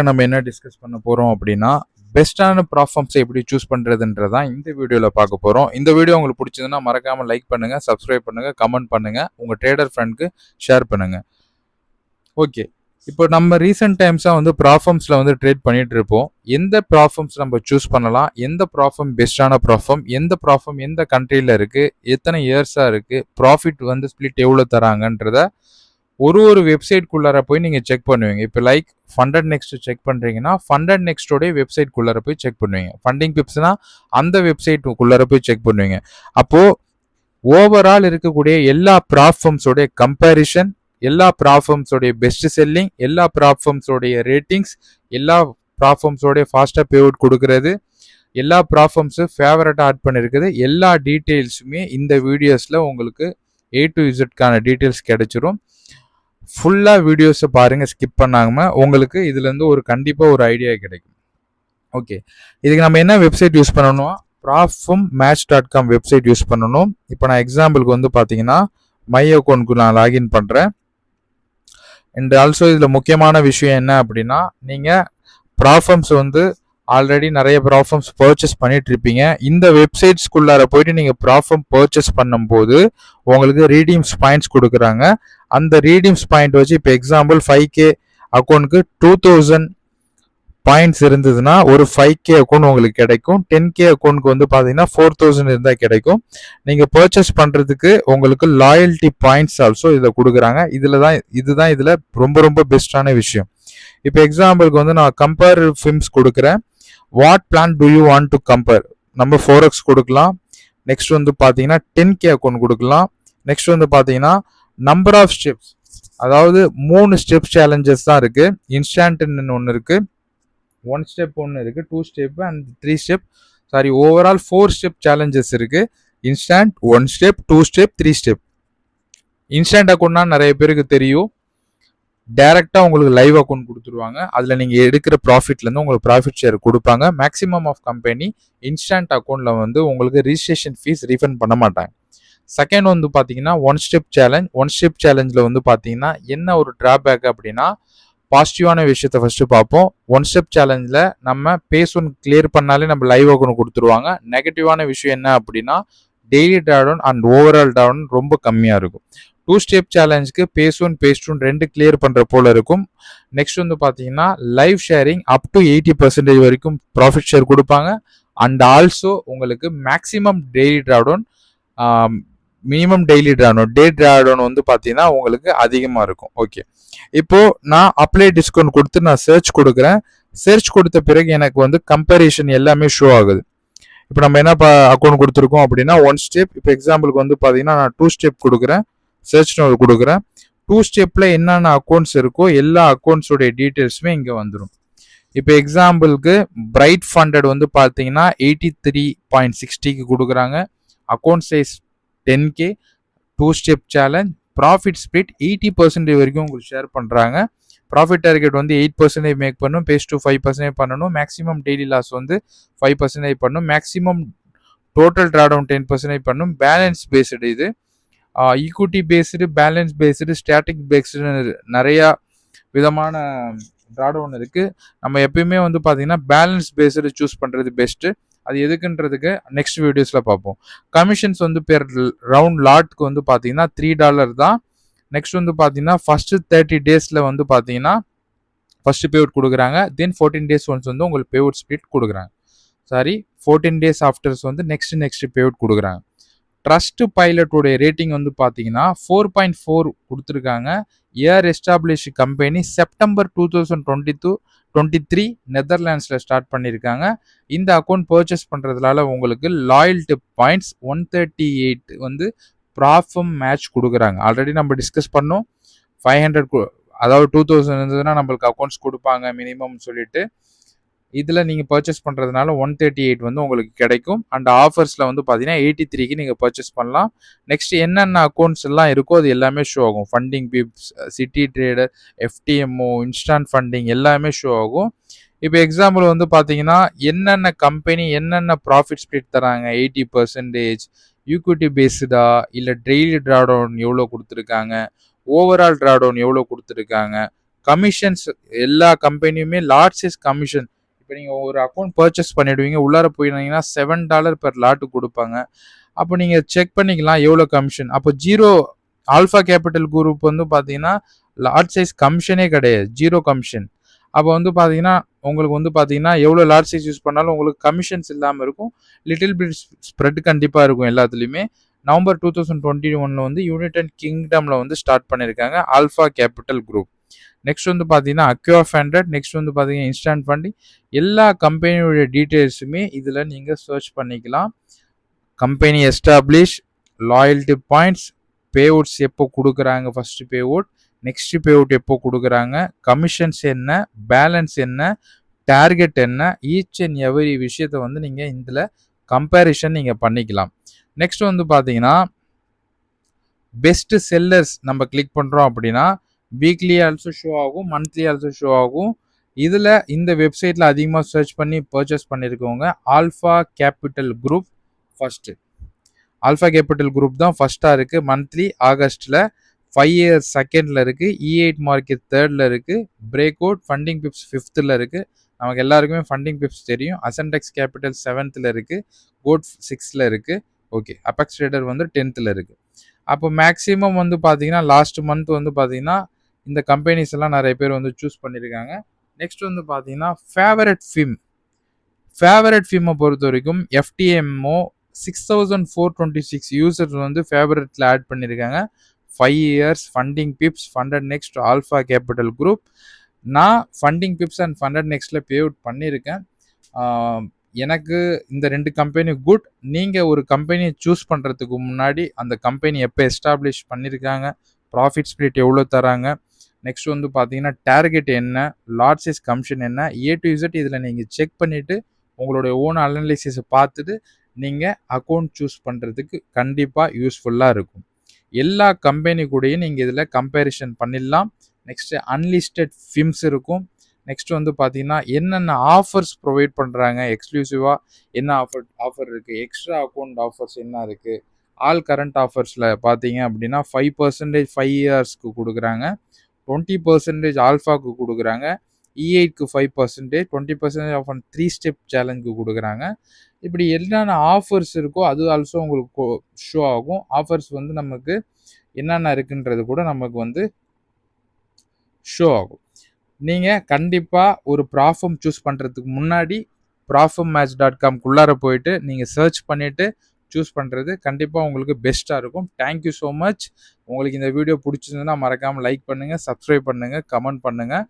நம்ம என்ன டிஸ்கஸ் பண்ண போறோம் அப்படின்னா பெஸ்டான ப்ராஃபார்ம்ஸை எப்படி சூஸ் பண்றதுன்றதான் இந்த வீடியோல பார்க்க போறோம். இந்த வீடியோ உங்களுக்கு பிடிச்சதுன்னா மறக்காம லைக் பண்ணுங்க, சப்ஸ்கிரைப் பண்ணுங்க, கமெண்ட் பண்ணுங்க, உங்க ட்ரேடர் ஃப்ரெண்ட்க்கு ஷேர் பண்ணுங்க. ஓகே, இப்போ நம்ம ரீசெண்ட் டைம்ஸா ப்ராஃபார்ம்ஸ்ல ட்ரேட் பண்ணிட்டு இருப்போம். எந்த ப்ராஃபார்ம்ஸ் நம்ம சூஸ் பண்ணலாம், எந்த ப்ராஃபார்ம் பெஸ்டான ப்ராஃபார்ம், எந்த ப்ராஃபார்ம் எந்த கண்ட்ரியில இருக்கு, எத்தனை இயர்ஸா இருக்கு, ப்ராஃபிட் ஸ்பிளிட் எவ்வளவு தராங்கன்றத ஒரு வெப்சைட்குள்ளார போய் நீங்கள் செக் பண்ணுவீங்க. இப்போ லைக் ஃபண்டட் நெக்ஸ்ட் செக் பண்ணுறீங்கன்னா ஃபண்டட் நெக்ஸ்டோடைய வெப்சைட்குள்ளார போய் செக் பண்ணுவீங்க. ஃபண்டிங் பிப்ஸ்னா அந்த வெப்சைட்டுக்குள்ளார போய் செக் பண்ணுவீங்க. அப்போது ஓவரால் இருக்கக்கூடிய எல்லா ப்ராஃபார்ம்ஸோடைய கம்பேரிஷன், எல்லா ப்ராஃபார்ம்ஸோடைய பெஸ்ட் செல்லிங், எல்லா ப்ராஃபார்ம்ஸோடைய ரேட்டிங்ஸ், எல்லா ப்ராஃபார்ம்ஸோடைய ஃபாஸ்ட்டாக பேஅவுட் கொடுக்கறது, எல்லா ப்ராஃபார்ம்ஸும் ஃபேவரட்டாக ஆட் பண்ணியிருக்குது, எல்லா டீட்டெயில்ஸுமே இந்த வீடியோஸில் உங்களுக்கு A to Zக்கான டீட்டெயில்ஸ் கிடைச்சிரும். ஃபுல்லாக வீடியோஸை பாருங்கள், ஸ்கிப் பண்ணாமல் உங்களுக்கு இதுலேருந்து கண்டிப்பாக ஒரு ஐடியா கிடைக்கும். ஓகே, இதுக்கு நம்ம என்ன வெப்சைட் யூஸ் பண்ணணும், profummatch.com வெப்சைட் யூஸ் பண்ணணும். இப்போ நான் எக்ஸாம்பிளுக்கு பார்த்தீங்கன்னா மை அக்கௌண்ட்க்கு நான் லாகின் பண்ணுறேன். அண்ட் ஆல்சோ இதில் முக்கியமான விஷயம் என்ன அப்படின்னா, நீங்கள் ப்ராஃபார்ம்ஸ் ஆல்ரெடி நிறைய ப்ராஃபார்ம்ஸ் பர்ச்சேஸ் பண்ணிட்டு இருப்பீங்க. இந்த வெப்சைட்ஸ்குள்ளார போயிட்டு நீங்கள் ப்ராஃபார்ம் பர்ச்சேஸ் பண்ணும்போது உங்களுக்கு ரீடீம்ஸ் பாயிண்ட்ஸ் கொடுக்குறாங்க. அந்த ரீடீம்ஸ் பாயிண்ட் வச்சு இப்போ எக்ஸாம்பிள் 5K அக்கௌண்ட்க்கு 2000 பாயிண்ட்ஸ் இருந்ததுன்னா ஒரு 5K அக்கௌண்ட் உங்களுக்கு கிடைக்கும். 10K அக்கௌண்ட்க்கு பார்த்தீங்கன்னா 4000 இருந்தால் கிடைக்கும். நீங்கள் பர்ச்சேஸ் பண்ணுறதுக்கு உங்களுக்கு லாயல்ட்டி பாயிண்ட்ஸ் ஆல்சோ இதை கொடுக்குறாங்க. இதுதான் இதில் ரொம்ப ரொம்ப பெஸ்டான விஷயம். இப்போ எக்ஸாம்பிளுக்கு நான் கம்பேர் ஃபிம்ஸ் கொடுக்குறேன். What plan to you want to compare, நம்ம 4x கொடுக்கலாம். நெக்ஸ்ட் பார்த்தீங்கன்னா 10K அக்கௌண்ட் கொடுக்கலாம். நெக்ஸ்ட் பார்த்தீங்கன்னா நம்பர் ஆஃப் ஸ்டெப்ஸ், அதாவது 3 ஸ்டெப்ஸ் சேலஞ்சஸ் தான் இருக்கு. இன்ஸ்டன்ட்னு ஒன்று இருக்கு, 1 ஸ்டெப் ஒன்று இருக்கு, 2 step and 3 step, sorry overall 4 step challenges இருக்கு. Instant, 1 step, 2 step, 3 step. Instant அக்கௌண்ட்னா நிறைய பேருக்கு தெரியும், டைரக்டா உங்களுக்கு லைவ் அக்கௌண்ட் கொடுத்துருவாங்க. அதுல நீங்க எடுக்கிற ப்ராஃபிட்ல இருந்து உங்களுக்கு ப்ராஃபிட் ஷேர் கொடுப்பாங்க. மேக்ஸிமம் ஆஃப் கம்பெனி இன்ஸ்டன்ட் அக்கௌண்ட்ல உங்களுக்கு ரிஜிஸ்ட்ரேஷன் ஃபீஸ் ரீஃபண்ட் பண்ண மாட்டாங்க. செகண்ட் பாத்தீங்கன்னா 1 ஸ்டெப் சேலஞ்ச். 1 ஸ்டெப் சேலஞ்சில் பாத்தீங்கன்னா என்ன ஒரு டிராபேக் அப்படின்னா, பாசிட்டிவான விஷயத்த ஃபர்ஸ்ட் பார்ப்போம். 1 ஸ்டெப் சேலஞ்சில் நம்ம பேஸ் ஒன் கிளியர் பண்ணாலே நம்ம லைவ் அக்கௌண்ட் கொடுத்துருவாங்க. நெகட்டிவான விஷயம் என்ன அப்படின்னா, daily drawdown and overall drawdown ரொம்ப கம்மியா இருக்கும். 2 ஸ்டெப் சேலஞ்சுக்கு phase one phase two 2 clear பண்ற போல இருக்கும். நெக்ஸ்ட் பாத்தீங்கன்னா லைவ் ஷேரிங் அப் டு 80% வரைக்கும் ப்ராஃபிட் ஷேர் கொடுப்பாங்க. அண்ட் ஆல்சோ உங்களுக்கு maximum daily drawdown, minimum daily drawdown, டே டிராடவுன் பாத்தீங்கன்னா உங்களுக்கு அதிகமா இருக்கும். ஓகே, இப்போ நான் அப்ளை டிஸ்கவுண்ட் கொடுத்து நான் சர்ச் கொடுக்குறேன். சர்ச் கொடுத்த பிறகு எனக்கு கம்பேரிஷன் எல்லாமே ஷோ ஆகுது. இப்போ நம்ம என்ன அக்கௌண்ட் கொடுத்துருக்கோம் அப்படின்னா 1 ஸ்டெப். இப்போ எக்ஸாம்பிளுக்கு பாத்தீங்கன்னா நான் 2 ஸ்டெப் கொடுக்குறேன், சர்ச் கொடுக்குறேன். 2 ஸ்டெப்ல என்னென்ன அக்கௌண்ட்ஸ் இருக்கோ எல்லா அக்கௌண்ட்ஸோடைய டீட்டெயில்ஸுமே இங்க வந்துடும். இப்போ எக்ஸாம்பிளுக்கு பிரைட் ஃபண்டட் பார்த்தீங்கன்னா 83.60க்கு கொடுக்குறாங்க. Account size 10K, 2 step challenge, profit split 80% வரைக்கும் உங்களுக்கு ஷேர் பண்றாங்க. ப்ராஃபிட் டார்கெட் 8% மேக் பண்ணும், பேஸ் டு 5% பண்ணணும். மேக்ஸிமம் டெய்லி லாஸ் 5% பண்ணும். மேக்ஸிமம் டோட்டல் டிராடவுன் 10% பண்ணும். பேலன்ஸ் பேஸ்டு இது, equity based, balance based, static based நிறைய விதமான டிராடவுன் இருக்கு. நம்ம எப்பயுமே பார்த்தீங்கன்னா பேலன்ஸ் பேஸ்டு சூஸ் பண்றது பெஸ்ட். அது எதுக்குன்றதுக்கு நெக்ஸ்ட் வீடியோஸ்ல பார்ப்போம். கமிஷன்ஸ் பெர் ரவுண்ட் லாட்க்கு பார்த்தீங்கன்னா $3 தான். நெக்ஸ்ட் பார்த்தீங்கன்னா ஃபர்ஸ்ட் 30 டேஸ்ல பார்த்தீங்கன்னா ஃபர்ஸ்ட் பேஅவுட் கொடுக்குறாங்க. தென் 14 டேஸ் ஒன்ஸ் உங்களுக்கு பேஅவுட் ஸ்பிளிட் கொடுக்குறாங்க. Sorry, 14 days afters next payout கொடுக்குறாங்க. ட்ரஸ்ட் பைலட்டோடைய ரேட்டிங் பார்த்தீங்கன்னா 4.4 கொடுத்துருக்காங்க. ஏர் எஸ்டாப்ளிஷ் கம்பெனி செப்டம்பர் 2023 நெதர்லாண்ட்ஸில் ஸ்டார்ட் பண்ணியிருக்காங்க. இந்த அக்கௌண்ட் பர்ச்சேஸ் பண்ணுறதுனால உங்களுக்கு லாயல்ட்டி பாயிண்ட்ஸ் 138 ப்ராஃபார்ம் மேட்ச் கொடுக்குறாங்க. ஆல்ரெடி நம்ம டிஸ்கஸ் பண்ணோம். 500, அதாவது 2000 இருந்ததுன்னா நம்மளுக்கு அக்கௌண்ட்ஸ் கொடுப்பாங்க மினிமம் சொல்லிட்டு. இதில் நீங்கள் பர்ச்சேஸ் பண்ணுறதுனால 138 உங்களுக்கு கிடைக்கும். அண்ட் ஆஃபர்ஸில் பார்த்தீங்கன்னா 83க்கு நீங்கள் பர்ச்சேஸ் பண்ணலாம். நெக்ஸ்ட் என்னென்ன அக்கௌண்ட்ஸ் எல்லாம் இருக்கோ அது எல்லாமே ஷோ ஆகும். Funding pips, city trader, FTMO, instant funding எல்லாமே ஷோ ஆகும். இப்போ எக்ஸாம்பிள் பார்த்தீங்கன்னா என்னென்ன கம்பெனி என்னென்ன ப்ராஃபிட் ஸ்பிளிட் தராங்க, 80%, ஈக்விட்டி பேஸ்டா இல்லை டெய்லி டிராடவுன் எவ்வளோ கொடுத்துருக்காங்க, ஓவரால் டிராடவுன் எவ்வளோ கொடுத்துருக்காங்க, கமிஷன்ஸ் எல்லா கம்பெனியுமே லாட் சைஸ் கமிஷன். இப்போ நீங்கள் ஒரு அக்கௌண்ட் பர்ச்சேஸ் பண்ணிடுவீங்க, உள்ளார போயிருந்தீங்கன்னா $7 பெர் லாட்டு கொடுப்பாங்க. அப்போ நீங்கள் செக் பண்ணிக்கலாம் எவ்வளோ கமிஷன். அப்போ ஜீரோ ஆல்ஃபா கேபிட்டல் குரூப் வந்து பார்த்தீங்கன்னா லார்ஜ் சைஸ் கமிஷனே கிடையாது, ஜீரோ கமிஷன். அப்போ வந்து பார்த்தீங்கன்னா உங்களுக்கு வந்து பார்த்தீங்கன்னா எவ்வளோ லார்ஜ் சைஸ் யூஸ் பண்ணாலும் உங்களுக்கு கமிஷன்ஸ் இல்லாமல் இருக்கும். லிட்டில் பிட் ஸ்ப்ரெட் கண்டிப்பாக இருக்கும் எல்லாத்துலேயுமே. நவம்பர் 2021 வந்து யுனைடெட் கிங்டமில் வந்து ஸ்டார்ட் பண்ணியிருக்காங்க ஆல்ஃபா கேபிட்டல் குரூப். நெக்ஸ்ட் வந்து பார்த்தீங்கன்னா அக்யூ ஃபண்டட், நெக்ஸ்ட் வந்து பார்த்தீங்கன்னா இன்ஸ்டன்ட் ஃபண்டிங். எல்லா கம்பெனியோட டீட்டெயில்ஸுமே இதில் நீங்கள் சர்ச் பண்ணிக்கலாம். கம்பெனி எஸ்டாப்ளிஷ், லாயல்ட்டி பாயிண்ட்ஸ், பே அவுட்ஸ் எப்போ கொடுக்குறாங்க, first pay out, next pay out எப்போ கொடுக்குறாங்க, கமிஷன்ஸ் என்ன, பேலன்ஸ் என்ன, டார்கெட் என்ன, ஈச் அண்ட் எவரி விஷயத்தை வந்து நீங்கள் இதில் கம்பேரிஷன் நீங்கள் பண்ணிக்கலாம். நெக்ஸ்ட் வந்து பார்த்தீங்கன்னா பெஸ்ட் செல்லர்ஸ் நம்ம கிளிக் பண்ணுறோம் அப்படின்னா வீக்லி ஆல்சோ ஷோ ஆகும், மந்த்லி ஆல்சோ ஷோ ஆகும். இதில் இந்த வெப்சைட்டில் அதிகமாக சர்ச் பண்ணி பர்ச்சேஸ் பண்ணியிருக்கவங்க Alpha Capital Group first. Alpha Capital Group தான் ஃபர்ஸ்ட்டாக இருக்குது. மந்த்லி ஆகஸ்ட்டில் 5 இயர்ஸ் செகண்டில் இருக்குது, E8 மார்க்கெட் தேர்டில் இருக்குது, break out funding pips 5th இருக்குது. நமக்கு எல்லாருக்குமே ஃபண்டிங் பிப்ஸ் தெரியும். அசன்டெக்ஸ் கேபிட்டல் 7th இருக்குது, கோட் 6th இருக்குது. ஓகே, அபெக்ஸ் ட்ரேடர் வந்து 10th இருக்குது. அப்போ மேக்ஸிமம் வந்து பார்த்தீங்கன்னா லாஸ்ட் மந்த் வந்து பார்த்தீங்கன்னா இந்த கம்பெனிஸ் எல்லாம் நிறைய பேர் வந்து சூஸ் பண்ணியிருக்காங்க. நெக்ஸ்ட் வந்து பார்த்தீங்கன்னா ஃபேவரட் ஃபிம்மை பொறுத்த வரைக்கும் FTMO 6426 யூசர்ஸ் வந்து ஃபேவரட்டில் ஆட் பண்ணியிருக்காங்க. 5 years funding pips, funded next Alpha Capital Group. நான் ஃபண்டிங் பிப்ஸ் அண்ட் ஃபண்டட் நெக்ஸ்ட்டில் பே அவுட் பண்ணியிருக்கேன். எனக்கு இந்த 2 கம்பெனி குட். நீங்கள் ஒரு கம்பெனியை சூஸ் பண்ணுறதுக்கு முன்னாடி அந்த கம்பெனி எப்போ எஸ்டாப்ளிஷ் பண்ணியிருக்காங்க, ப்ராஃபிட் ஸ்ப்ளிட் எவ்வளோ தராங்க, நெக்ஸ்ட் வந்து பார்த்தீங்கன்னா டார்கெட் என்ன, லார்ஜ் சைஸ் கமிஷன் என்ன, A to Z இதில் நீங்கள் செக் பண்ணிவிட்டு உங்களுடைய ஓன் அனலைசிஸை பார்த்துட்டு நீங்கள் அக்கௌண்ட் சூஸ் பண்ணுறதுக்கு கண்டிப்பாக யூஸ்ஃபுல்லாக இருக்கும். எல்லா கம்பெனி கூடயும் நீங்கள் இதில் கம்பேரிஷன் பண்ணிடலாம். நெக்ஸ்ட்டு அன்லிஸ்டட் ஃபிம்ஸ் இருக்கும். நெக்ஸ்ட் வந்து பார்த்தீங்கன்னா என்னென்ன ஆஃபர்ஸ் ப்ரொவைட் பண்ணுறாங்க, எக்ஸ்க்ளூசிவாக என்ன ஆஃபர் இருக்குது, எக்ஸ்ட்ரா அக்கௌண்ட் ஆஃபர்ஸ் என்ன இருக்குது. ஆல் கரண்ட் ஆஃபர்ஸில் பார்த்தீங்க அப்படின்னா 5% 5 இயர்ஸ்க்கு கொடுக்குறாங்க, 20% ஆல்ஃபாக்கு கொடுக்குறாங்க, E8க்கு 5%, 20% ஆஃப் 3 ஸ்டெப் சேலஞ்சுக்கு கொடுக்குறாங்க. இப்படி என்னென்ன ஆஃபர்ஸ் இருக்கோ அது ஆல்சோ உங்களுக்கு ஷோ ஆகும். ஆஃபர்ஸ் வந்து நமக்கு என்னென்ன இருக்குன்றது கூட நமக்கு வந்து ஷோ ஆகும். நீங்கள் கண்டிப்பாக ஒரு ப்ராஃபம் சூஸ் பண்ணுறதுக்கு முன்னாடி profitmatch.com போயிட்டு நீங்கள் சர்ச் பண்ணிவிட்டு சூஸ் பண்ணுறது கண்டிப்பாக உங்களுக்கு பெஸ்ட்டாக இருக்கும். Thank you so much. உங்களுக்கு இந்த வீடியோ பிடிச்சிருந்ததுன்னா மறக்காமல் லைக் பண்ணுங்கள், சப்ஸ்கிரைப் பண்ணுங்கள், கமெண்ட் பண்ணுங்கள்.